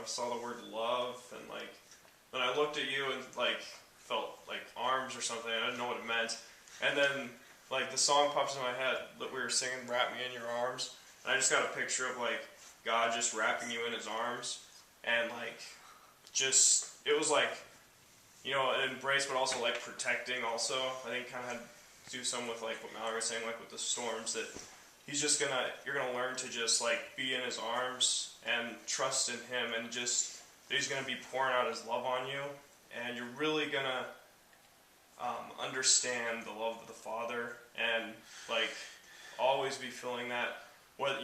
saw the word love, and like then I looked at you and like felt like arms or something. I didn't know what it meant, and then like the song pops in my head that we were singing, "Wrap Me in Your Arms," and I just got a picture of like God just wrapping you in His arms, and like just it was like an embrace, but also like protecting. Also, I think kind of had to do some with like what Mallory was saying, like with the storms that. You're gonna learn to just like be in His arms and trust in Him, and just that He's gonna be pouring out His love on you, and you're really gonna understand the love of the Father, and like always be feeling that. What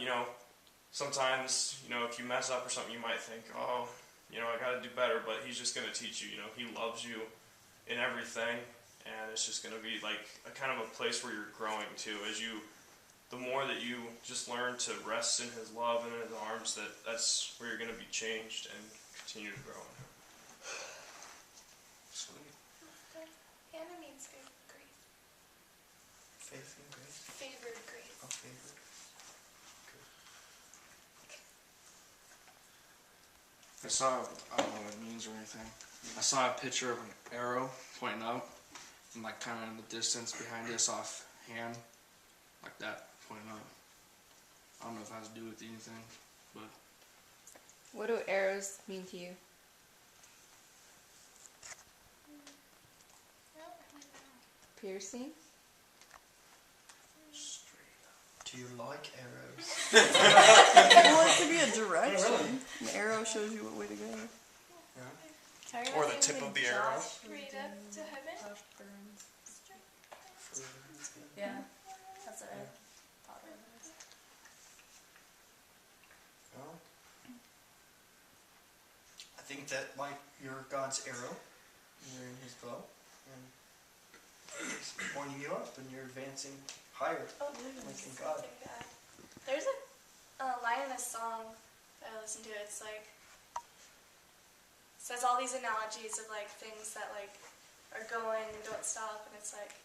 sometimes if you mess up or something, you might think, oh, I gotta do better, but He's just gonna teach you. He loves you in everything, and it's just gonna be like a kind of a place where you're growing too, as the more that you just learn to rest in His love and in His arms, that's where you're going to be changed and continue to grow in Him. Sweet. Hannah means grace. Faith and grace? Favored grace. Oh, favored. Good. I don't know what it means or anything. I saw a picture of an arrow pointing up, and like kind of in the distance behind us offhand, like that. Pointing up. I don't know if it has to do with anything, but... What do arrows mean to you? Piercing? Straight up. Do you like arrows? Well, it could be a direction. An arrow shows you what way to go. Yeah. Or the tip of the arrow. Straight up to heaven. Yeah, that's what I thought it was. Well, I think that like you're God's arrow, and you're in His bow, and He's pointing you up, and you're advancing higher, like in God. There's a line in a song that I listen to. It's like says all these analogies of like things that like are going and don't stop, and it's like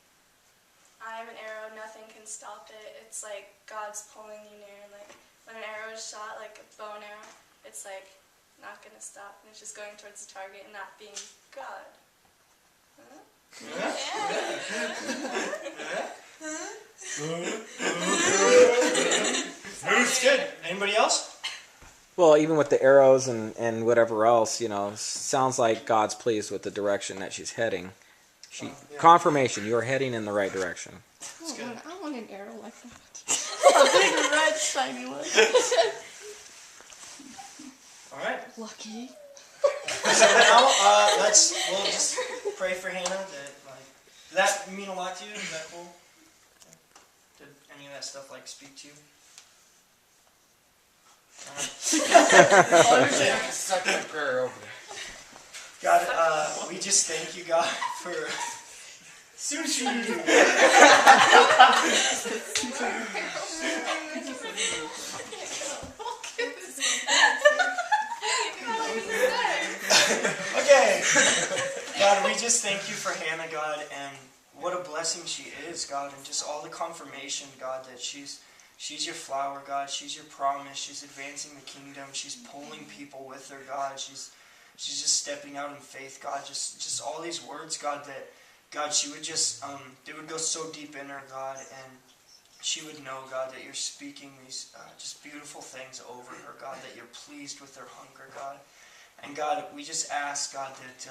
I am an arrow, nothing can stop it. It's like God's pulling you near, and like when an arrow is shot, like a bow and arrow, it's like not gonna stop, and it's just going towards the target and not being God. Huh? It's good. Anybody else? Well, even with the arrows and whatever else, sounds like God's pleased with the direction that she's heading. Confirmation, you're heading in the right direction. I want an arrow like that. A big red shiny one. Alright. Lucky. So now, we'll just pray for Hannah. Did that mean a lot to you? Is that cool? Did any of that stuff speak to you? Second prayer over there. God, we just thank you, God, for sushi. Okay. God, we just thank you for Hannah, God, and what a blessing she is, God, and just all the confirmation, God, that she's your flower, God. She's your promise. She's advancing the kingdom. She's pulling people with her, God. She's just stepping out in faith, God. Just all these words, God, that God, she would just they would go so deep in her, God, and she would know, God, that you're speaking these just beautiful things over her, God, that you're pleased with her hunger, God. And God, we just ask, God, that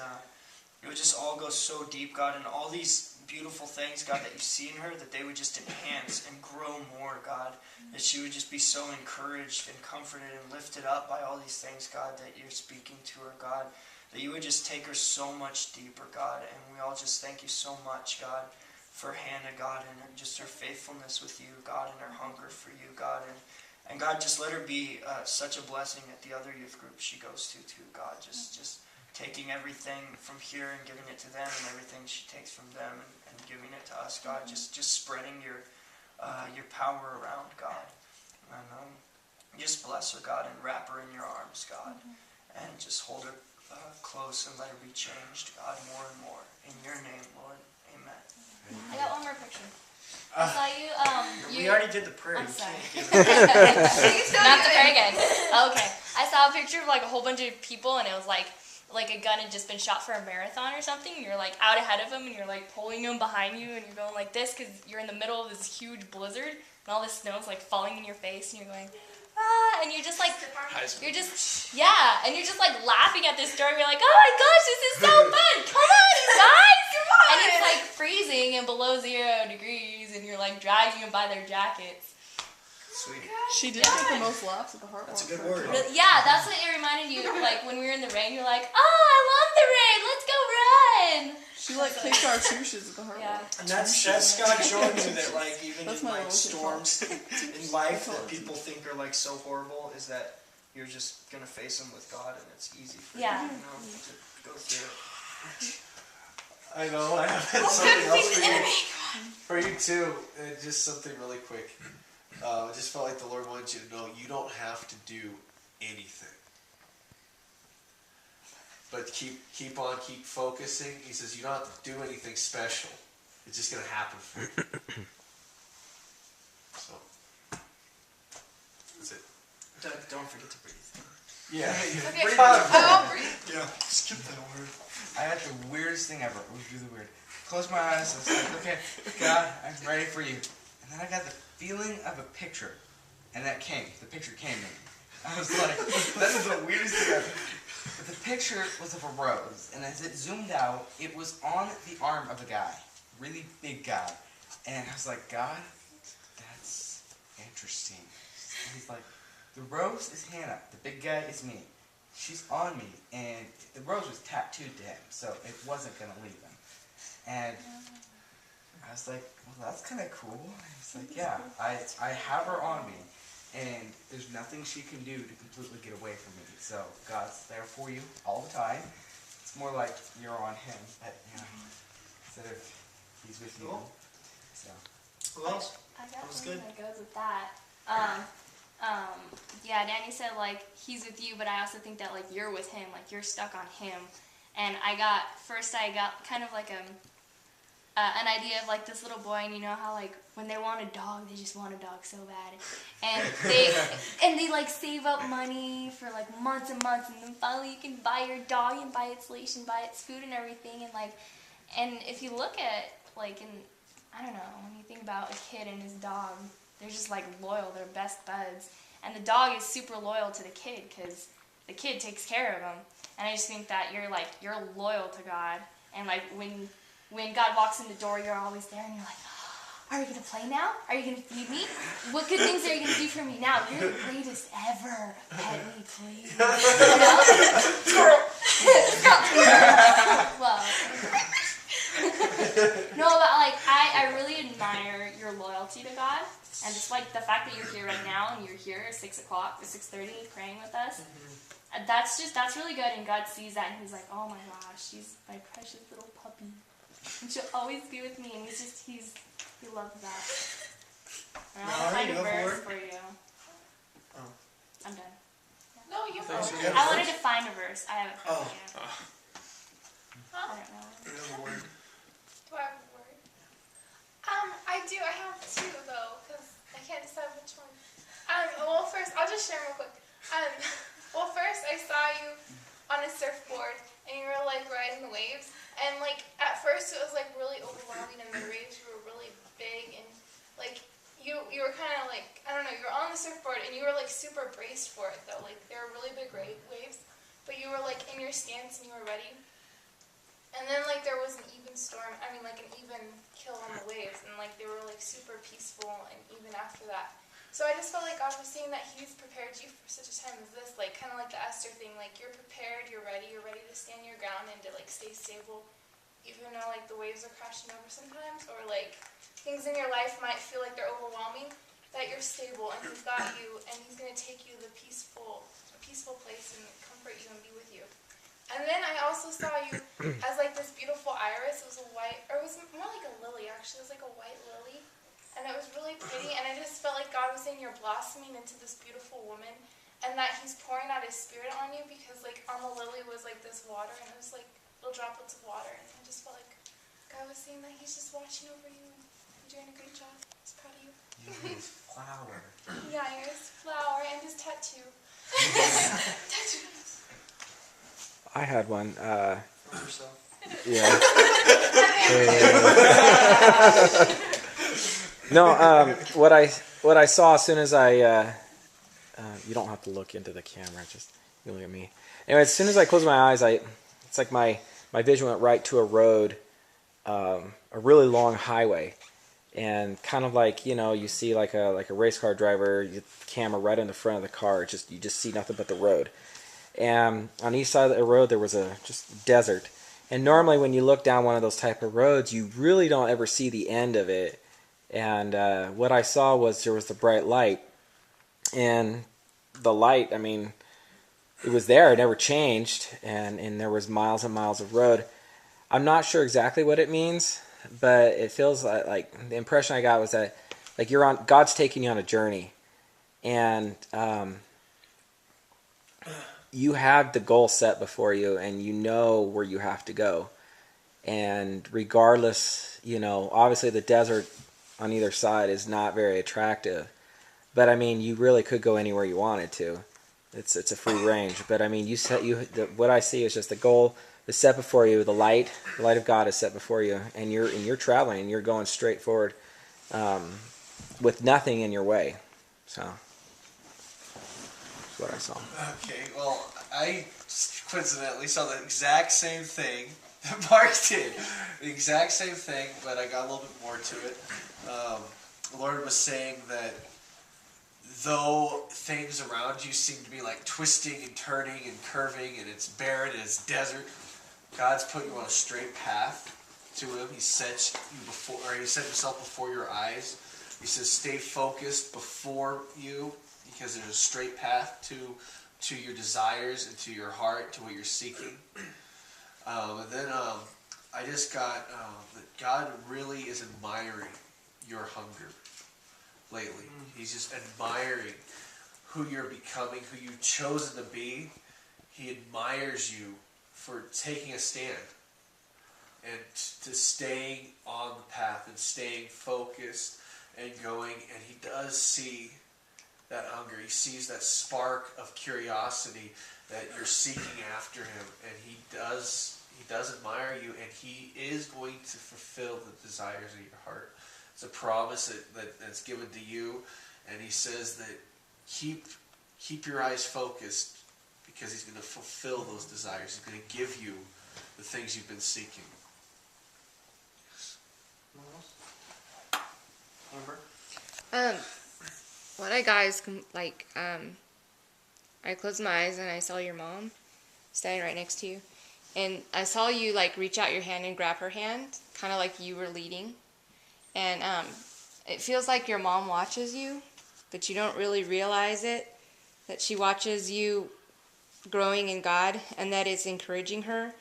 it would just all go so deep, God, and all these beautiful things, God, that you see in her, that they would just enhance and grow more, God, that she would just be so encouraged and comforted and lifted up by all these things, God, that you're speaking to her, God, that you would just take her so much deeper, God, and we all just thank you so much, God, for Hannah, God, and just her faithfulness with you, God, and her hunger for you, God, and God, just let her be such a blessing at the other youth group she goes to, too, God, just taking everything from here and giving it to them, and everything she takes from them and giving it to us, God, just spreading your power around, God, and just bless her, God, and wrap her in your arms, God, and just hold her close and let her be changed, God, more and more. In your name, Lord, amen. I got one more picture. I saw you, we already did the prayer. I'm You sorry. can't give it. Not the prayer again. Okay. I saw a picture of like a whole bunch of people, and it was like a gun had just been shot for a marathon or something. You're like out ahead of them, and you're like pulling them behind you, and you're going like this because you're in the middle of this huge blizzard, and all this snow's like falling in your face, and you're going, ah, and you're just like, you're just, yeah, and you're just like laughing at this story. You're like, oh my gosh, this is so fun! Come on, guys, come on! And it's like freezing and below 0 degrees, and you're like dragging them by their jackets. Sweet. She did get the most laughs at the heart. That's a walk good for word. sure. Yeah, that's what it reminded you. Like when we were in the rain, you're like, oh, I love the rain. Let's go run. She like kicked our tushes at the heart Yeah. walk. And that's God showing me that like even That's in my like little kid storms in life that people think are like so horrible is that you're just gonna face them with God and it's easy for Yeah. you, to go through it. I know, I have had something else for you too. Just something really quick. I just felt like the Lord wanted you to know you don't have to do anything. But keep on, keep focusing. He says you don't have to do anything special. It's just going to happen for you. So, that's it. Don't forget to breathe. Yeah. Okay. Oh, Yeah, skip that word. I had the weirdest thing ever. It was really weird. Closed my eyes. I was like, okay, God, I'm ready for you. And then I got the feeling of a picture. And that came. The picture came to me. I was like, that is the weirdest thing ever. But the picture was of a rose. And as it zoomed out, it was on the arm of a guy. Really big guy. And I was like, God, that's interesting. And he's like, the rose is Hannah. The big guy is me. She's on me. And the rose was tattooed to him. So it wasn't going to leave him. And I was like, well, that's kind of cool. And he's like, yeah, I have her on me. And there's nothing she can do to completely get away from me. So God's there for you all the time. It's more like you're on him, but instead of he's with you. Cool. So Who else? I got That was something good. that goes with that. Yeah, Danny said like he's with you, but I also think that like you're with him, like you're stuck on him. And I got kind of like an idea of like this little boy, and you know how like when they want a dog, they just want a dog so bad, and they like save up money for like months and months, and then finally you can buy your dog and buy its leash and buy its food and everything, and if you look at like I don't know, when you think about a kid and his dog, they're just like loyal, they're best buds, and the dog is super loyal to the kid because the kid takes care of him, and I just think that you're loyal to God, and like when God walks in the door, you're always there, and you're like, are you going to play now? Are you going to feed me? What good things are you going to do for me now? You're the greatest ever. Pet me, please. Well, no, but like, I really admire your loyalty to God, and just like the fact that you're here right now, and you're here at 6 o'clock, or 6:30, praying with us. That's really good, and God sees that, and he's like, oh my gosh, she's my precious little puppy. And she'll always be with me, and he loves that. And I'll find a verse for you. Oh. I'm done. No, you Thanks won't. for getting I a wanted verse. to find a verse. I haven't found it yet. Huh? I don't know. You have a word. Do I have a word? I do. I have two though, because I can't decide which one. Well, first I'll just share real quick. Well, first I saw you on a surfboard, and you were like riding the waves, and like at first it was like really overwhelming, and the waves were really big, and like you were kind of like, I don't know, you were on the surfboard, and you were like super braced for it though, like they were really big waves, but you were like in your stance and you were ready. And then like there was an even storm, like an even kill on the waves, and like they were like super peaceful and even after that. So I just felt like God was saying that he's prepared you for such a time as this, like kind of like the Esther thing, like you're prepared, you're ready to stand your ground and to like stay stable, even though like the waves are crashing over sometimes, or like things in your life might feel like they're overwhelming, that you're stable and he's got you, and he's going to take you to the peaceful place and comfort you and be with you. And then I also saw you as like this beautiful iris. It was a white, or it was more like a lily actually. It was like a white lily, and it was really pretty. And I just felt like God was saying you're blossoming into this beautiful woman, and that he's pouring out his spirit on you, because like on the lily was like this water, and it was like little droplets of water. And I just felt like God was saying that he's just watching over you and you're doing a great job. He's proud of you. you're his flower. Yeah, you're his flower and his tattoo. I had one. Yourself. Yeah. No. What I saw as soon as I you don't have to look into the camera. Just you look at me. Anyway, as soon as I closed my eyes, it's like my vision went right to a road, a really long highway, and kind of like you see like a race car driver, the camera right in the front of the car. You just see nothing but the road. And on each side of the road there was just desert. And normally when you look down one of those type of roads, you really don't ever see the end of it. And what I saw was there was the bright light, and the light, I mean, it was there, it never changed, and there was miles and miles of road. I'm not sure exactly what it means, but it feels like the impression I got was that like God's taking you on a journey, and you have the goal set before you, and you know where you have to go. And regardless, obviously the desert on either side is not very attractive, but I mean, you really could go anywhere you wanted to. It's a free range, but I mean, what I see is just the goal is set before you. The light of God is set before you, and you're traveling, and you're going straight forward, with nothing in your way. So that's what I saw. Okay, well, I coincidentally saw the exact same thing that Mark did. The exact same thing, but I got a little bit more to it. The Lord was saying that though things around you seem to be like twisting and turning and curving, and it's barren and it's desert, God's put you on a straight path to Him. He set Himself before your eyes. He says, stay focused before you, because there's a straight path to your desires and to your heart, to what you're seeking. And then I just got that God really is admiring your hunger lately. He's just admiring who you're becoming, who you've chosen to be. He admires you for taking a stand and to staying on the path and staying focused and going. And He does see that hunger. He sees that spark of curiosity that you're seeking after Him, and He does admire you, and He is going to fulfill the desires of your heart. It's a promise that's given to you, and He says that keep your eyes focused, because He's going to fulfill those desires. He's going to give you the things you've been seeking. Amber? What I got is I closed my eyes and I saw your mom standing right next to you, and I saw you like reach out your hand and grab her hand, kind of like you were leading, and it feels like your mom watches you, but you don't really realize it, that she watches you growing in God, and that it's encouraging her,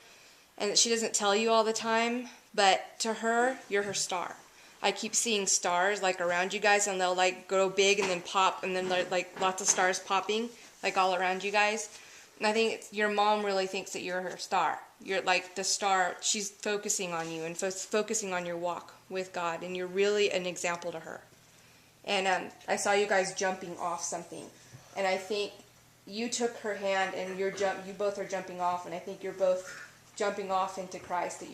and that she doesn't tell you all the time, but to her, you're her star. I keep seeing stars like around you guys, and they'll like grow big and then pop, and then like lots of stars popping like all around you guys. And I think your mom really thinks that you're her star. You're like the star. She's focusing on you and focusing on your walk with God, and you're really an example to her. And I saw you guys jumping off something, and I think you took her hand, and you both are jumping off, and I think you're both jumping off into Christ. That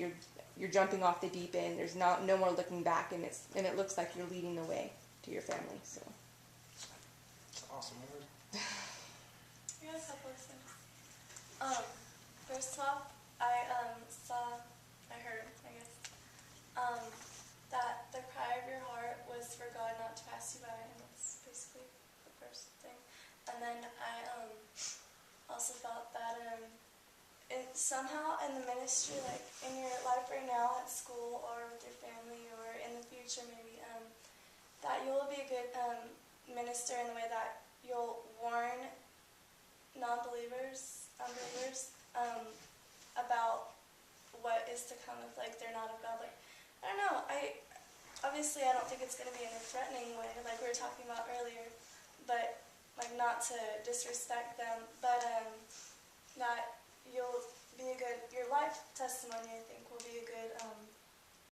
you're jumping off the deep end. There's no more looking back, and it looks like you're leading the way to your family. So It's awesome word. I got a couple of things. First off, I heard, that the cry of your heart was for God not to pass you by, and that's basically the first thing. And then I also felt that somehow in the ministry, like in your life right now at school or with your family or in the future maybe, that you will be a good minister in the way that you'll warn unbelievers about what is to come if like they're not of God. Like, I don't know, I don't think it's going to be in a threatening way like we were talking about earlier, but like not to disrespect them, but that you'll be a good, your life testimony I think will be a good